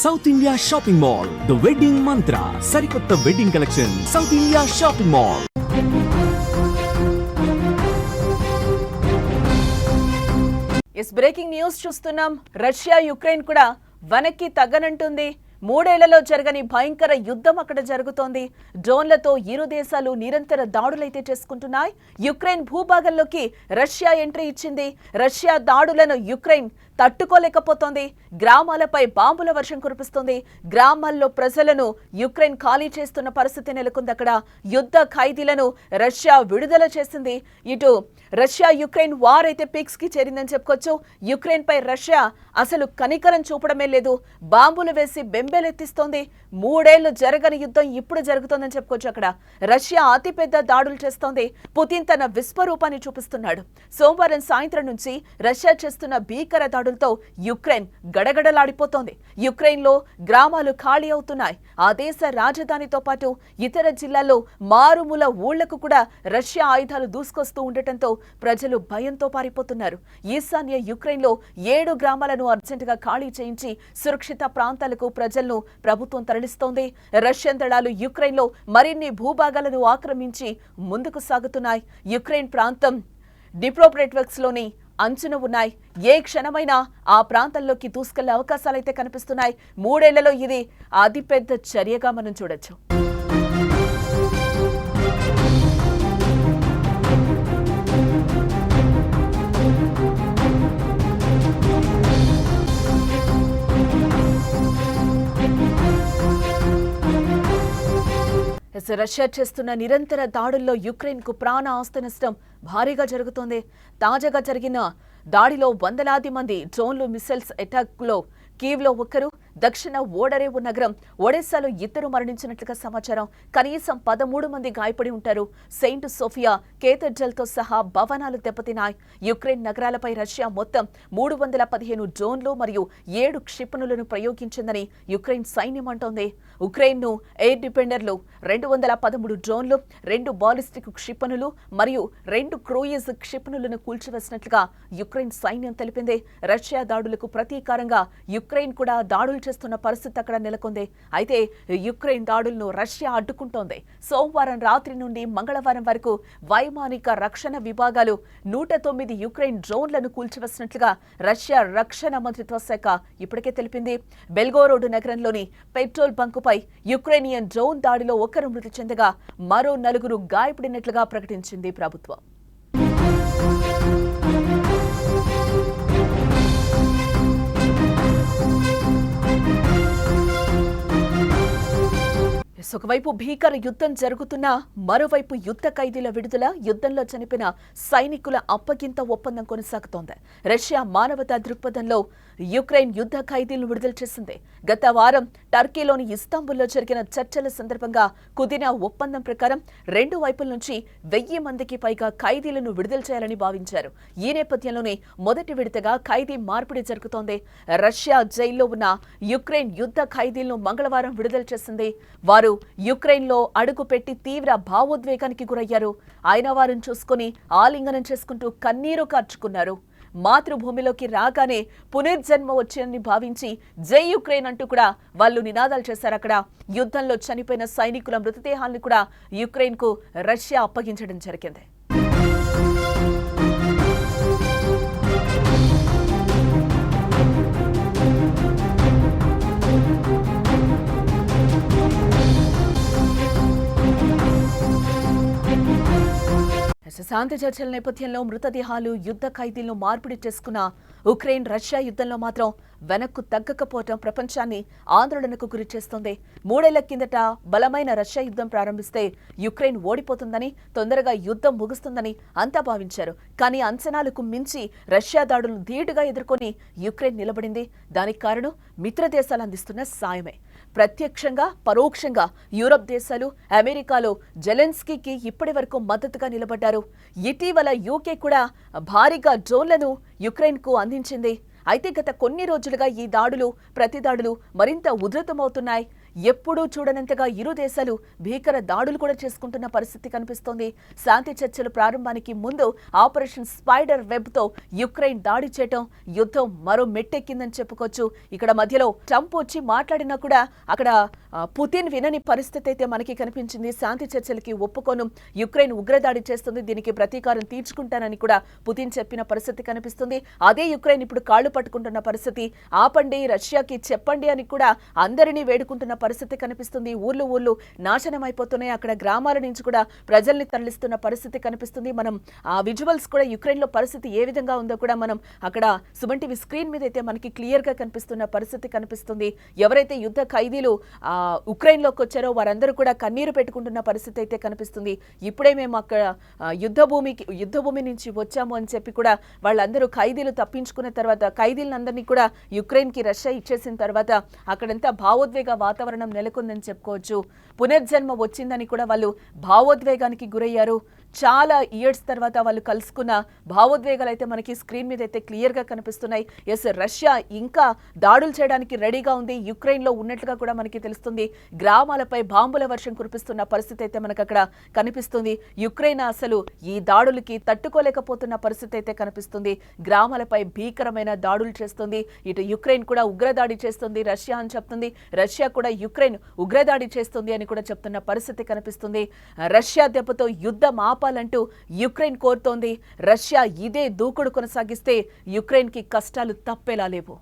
South India shopping mall, the wedding మంత్ర, సరికొత్త wedding collection, south India shopping mall. Breaking news చూస్తున్నాం. Russia Ukraine కూడా వెనక్కి తగ్గనంటుంది. 3 ఏళ్లలో జరగని భయంకర యుద్ధం అక్కడ జరుగుతోంది. డ్రోన్లతో ఇరు దేశాలు నిరంతర దాడులైతే చేసుకుంటున్నాయి. యుక్రెయిన్ భూభాగంలోకి రష్యా ఎంట్రీ ఇచ్చింది. రష్యా దాడులను యుక్రెయిన్ తట్టుకోలేకపోతోంది. గ్రామాలపై బాంబుల వర్షం కురిపిస్తోంది. గ్రామాల్లో ప్రజలను యుక్రెయిన్ ఖాళీ చేస్తున్న పరిస్థితి నెలకొంది. అక్కడ యుద్ధ ఖైదీలను రష్యా విడుదల చేసింది. ఇటు రష్యా యుక్రెయిన్ వార్ అయితే పీక్స్ కి చేరిందని చెప్పుకోవచ్చు. యుక్రెయిన్ పై రష్యా అసలు కనికరం చూపడమే లేదు. బాంబులు వేసి బెంబేలెత్తిస్తోంది. 3 ఏళ్లు జరగని యుద్ధం ఇప్పుడు జరుగుతోందని చెప్పుకోవచ్చు. అక్కడ రష్యా అతిపెద్ద దాడులు చేస్తోంది. పుతిన్ తన విశ్వరూపాన్ని చూపిస్తున్నాడు. సోమవారం సాయంత్రం నుంచి రష్యా చేస్తున్న భీకర దాడులతో యుక్రెయిన్ గడగడలాడిపోతోంది. యుక్రెయిన్ లో గ్రామాలు ఖాళీ అవుతున్నాయి. ఆ దేశ రాజధానితో పాటు ఇతర జిల్లాల్లో మారుమూల ఊళ్లకు కూడా రష్యా ఆయుధాలు దూసుకొస్తూ ఉండటంతో ప్రజలు భయంతో పారిపోతున్నారు. ఈశాన్య యుక్రెయిన్ లో 7 గ్రామాలను అర్జెంటుగా ఖాళీ చేయించి సురక్షిత ప్రాంతాలకు ప్రజలను ప్రభుత్వం తరలిస్తోంది. రష్యన్ దళాలు యుక్రెయిన్ లో మరిన్ని భూభాగాలను ఆక్రమించి ముందుకు సాగుతున్నాయి. యుక్రెయిన్ ప్రాంతం డిప్రోప్రెట్వర్క్స్ లోని అంచున ఉన్నాయి. ఏ క్షణమైనా ఆ ప్రాంతంలోకి దూసుకెళ్లే అవకాశాలైతే కనిపిస్తున్నాయి. 3 ఏళ్లలో ఇది అతిపెద్ద చర్యగా మనం చూడొచ్చు. రష్యా చేస్తున్న నిరంతర దాడుల్లో యుక్రెయిన్ కు ప్రాణ ఆస్తి నష్టం భారీగా జరుగుతోంది. తాజాగా జరిగిన దాడిలో వందలాది మంది డ్రోన్లు మిసైల్స్ అటాక్ లో కీవ్ లో ఒకరు, దక్షిణ ఓడరేవు నగరం ఒడెస్సాలో 2 మరణించినట్లుగా సమాచారం. కనీసం 13 మంది గాయపడి ఉంటారు. సెయింట్ సోఫియా కేథడ్రల్ తో సహా భవనాలు దెబ్బతిన్నాయి. యుక్రెయిన్ నగరాలపై రష్యా మొత్తం 315 డ్రోన్లు మరియు 7 క్షిపణులను ప్రయోగించిందని యుక్రెయిన్ సైన్యం అంటోంది. ఉక్రెయిన్ ను ఎయిర్ డిఫెండర్లు 213 డ్రోన్లు, 2 బాలిస్టిక్ క్షిపణులు మరియు 2 క్రూయిజ్ క్షిపణులను కూల్చివేసినట్లుగా యుక్రెయిన్ సైన్యం తెలిపింది. రష్యా దాడులకు ప్రతీకారంగా యుక్రెయిన్ కూడా దాడులు చేస్తున్న పరిస్థితి అక్కడ నెలకొంది. అయితే యుక్రెయిన్ దాడులను రష్యా అడ్డుకుంటోంది. సోమవారం రాత్రి నుండి మంగళవారం వరకు వైమానిక రక్షణ విభాగాలు 109 యుక్రెయిన్ డ్రోన్లను కూల్చివేసినట్లుగా రష్యా రక్షణ మంత్రిత్వ శాఖ ఇప్పటికే తెలిపింది. బెల్గోరోడ్ నగరంలోని పెట్రోల్ బంకుపై యుక్రెయినియన్ డ్రోన్ దాడిలో 1 మృతి చెందగా మరో 4 గాయపడినట్లుగా ప్రకటించింది ప్రభుత్వం. ఒకవైపు భీకర యుద్ధం జరుగుతున్నా మరోవైపు యుద్ధ ఖైదీల విడుదల, యుద్ధంలో చనిపోయిన సైనికుల అప్పగింత ఒప్పందం కొనసాగుతోంది. రష్యా మానవతా దృక్పథంలో యుక్రెయిన్ యుద్ధ ఖైదీలను విడుదల చేసింది. గత వారం టర్కీలోని ఇస్తాంబుల్లో జరిగిన చర్చల సందర్భంగా కుదిరిన ఒప్పందం ప్రకారం 2 వైపుల నుంచి 1000 మందికి పైగా ఖైదీలను విడుదల చేయాలని భావించారు. ఈ నేపథ్యంలోనే మొదటి విడతగా ఖైదీ మార్పిడి జరుగుతోంది. రష్యా జైల్లో ఉన్న యుక్రెయిన్ యుద్ధ ఖైదీలను మంగళవారం విడుదల చేసింది. వారు యుక్రెయిన్ లో అడుగు పెట్టి తీవ్ర భావోద్వేగానికి గురయ్యారు. అయిన వారిని చూసుకుని ఆలింగనం చేసుకుంటూ కన్నీరు కార్చుకున్నారు. మాతృభూమిలోకి రాగానే పునర్జన్మ వచ్చిందని భావించి జై యుక్రెయిన్ అంటూ కూడా వాళ్ళు నినాదాలు చేశారు. అక్కడ యుద్ధంలో చనిపోయిన సైనికుల మృతదేహాలను కూడా యుక్రెయిన్ కు రష్యా అప్పగించడం జరిగింది. శాంతి చర్చల నేపథ్యంలో మృతదేహాలు, యుద్ధ ఖైదీలను మార్పిడి చేసుకున్న ఉక్రెయిన్ రష్యా యుద్ధంలో మాత్రం వెనక్కు తగ్గకపోవడం ప్రపంచాన్ని ఆందోళనకు గురి చేస్తోంది. 3 ఏళ్ల కిందట బలమైన రష్యా యుద్ధం ప్రారంభిస్తే యుక్రెయిన్ ఓడిపోతుందని, తొందరగా యుద్ధం ముగుస్తుందని అంతా భావించారు. కానీ అంచనాలకు మించి రష్యా దాడులను ధీటుగా ఎదుర్కొని యుక్రెయిన్ నిలబడింది. దానికి కారణం మిత్ర దేశాలు అందిస్తున్న సాయమే. ప్రత్యక్షంగా, పరోక్షంగా యూరప్ దేశాలు, అమెరికాలో జెలెన్స్కీకి ఇప్పటి వరకు మద్దతుగా నిలబడ్డారు. ఇటీవల యూకే కూడా భారీగా డ్రోన్లను యుక్రెయిన్ కు అందించింది. అయితే గత కొన్ని రోజులుగా ఈ దాడులు, ప్రతిదాడులు మరింత ఉధృతమవుతున్నాయి. ఎప్పుడూ చూడనంతగా ఇరు దేశాలు భీకర దాడులు కూడా చేసుకుంటున్న పరిస్థితి కనిపిస్తోంది. శాంతి చర్చలు ప్రారంభానికి ముందు ఆపరేషన్ స్పైడర్ వెబ్ తో యుక్రెయిన్ దాడి చేయటం యుద్ధం మరో మెట్టెక్కిందని చెప్పుకోవచ్చు. ఇక్కడ మధ్యలో ట్రంప్ వచ్చి మాట్లాడినా కూడా అక్కడ పుతిన్ వినని పరిస్థితి అయితే మనకి కనిపించింది. శాంతి చర్చలకి ఒప్పుకోను, యుక్రెయిన్ ఉగ్రదాడి చేస్తుంది, దీనికి ప్రతీకారం తీర్చుకుంటానని కూడా పుతిన్ చెప్పిన పరిస్థితి కనిపిస్తుంది. అదే యుక్రెయిన్ ఇప్పుడు కాళ్లు పట్టుకుంటున్న పరిస్థితి. ఆపండి, రష్యాకి చెప్పండి అని కూడా అందరినీ వేడుకుంటున్న పరిస్థితి కనిపిస్తుంది. ఊర్లు నాశనం అయిపోతున్నాయి. అక్కడ గ్రామాల నుంచి కూడా ప్రజల్ని తరలిస్తున్న పరిస్థితి కనిపిస్తుంది. మనం ఆ విజువల్స్ కూడా యుక్రెయిన్ లో పరిస్థితి ఏ విధంగా ఉందో కూడా మనం అక్కడ సుమన్ టీవీ స్క్రీన్ మీద అయితే మనకి క్లియర్ గా కనిపిస్తున్న పరిస్థితి కనిపిస్తుంది. ఎవరైతే యుద్ధ ఖైదీలు ఉక్రెయిన్ లోకి వచ్చారో వారందరూ కూడా కన్నీరు పెట్టుకుంటున్న పరిస్థితి అయితే కనిపిస్తుంది. ఇప్పుడే మేము అక్కడ యుద్ధ భూమి నుంచి వచ్చాము అని చెప్పి కూడా వాళ్ళందరూ ఖైదీలు తప్పించుకున్న తర్వాత ఖైదీలందరినీ కూడా యుక్రెయిన్ కి రష్యా ఇచ్చేసిన తర్వాత అక్కడంతా భావోద్వేగ వాతావరణం నెలకొందని చెప్పుకోవచ్చు. పునర్జన్మ వచ్చిందని కూడా వాళ్ళు భావోద్వేగానికి గురయ్యారు. చాలా ఇయర్స్ తర్వాత వాళ్ళు కలుసుకున్న భావోద్వేగాలు అయితే మనకి స్క్రీన్ మీద అయితే క్లియర్ గా కనిపిస్తున్నాయి. ఎస్, రష్యా ఇంకా దాడులు చేయడానికి రెడీగా ఉంది, యుక్రెయిన్ లో ఉన్నట్లుగా కూడా మనకి తెలుస్తుంది. గ్రామాలపై బాంబుల వర్షం కురిపిస్తున్న పరిస్థితి అయితే మనకు అక్కడ కనిపిస్తుంది. యుక్రెయిన్ అసలు ఈ దాడులకి తట్టుకోలేకపోతున్న పరిస్థితి అయితే కనిపిస్తుంది. గ్రామాలపై భీకరమైన దాడులు చేస్తుంది. ఇటు యుక్రెయిన్ కూడా ఉగ్రదాడి చేస్తుంది రష్యా అని చెప్తుంది, రష్యా కూడా యుక్రెయిన్ ఉగ్రదాడి చేస్తుంది అని కూడా చెప్తున్న పరిస్థితి కనిపిస్తుంది. రష్యా దెబ్బతో యుద్ధం ఆపాలంటూ యుక్రెయిన్ కోరుతోంది. రష్యా ఇదే దూకుడు కొనసాగిస్తే యుక్రెయిన్ కి కష్టాలు తప్పేలా లేవు.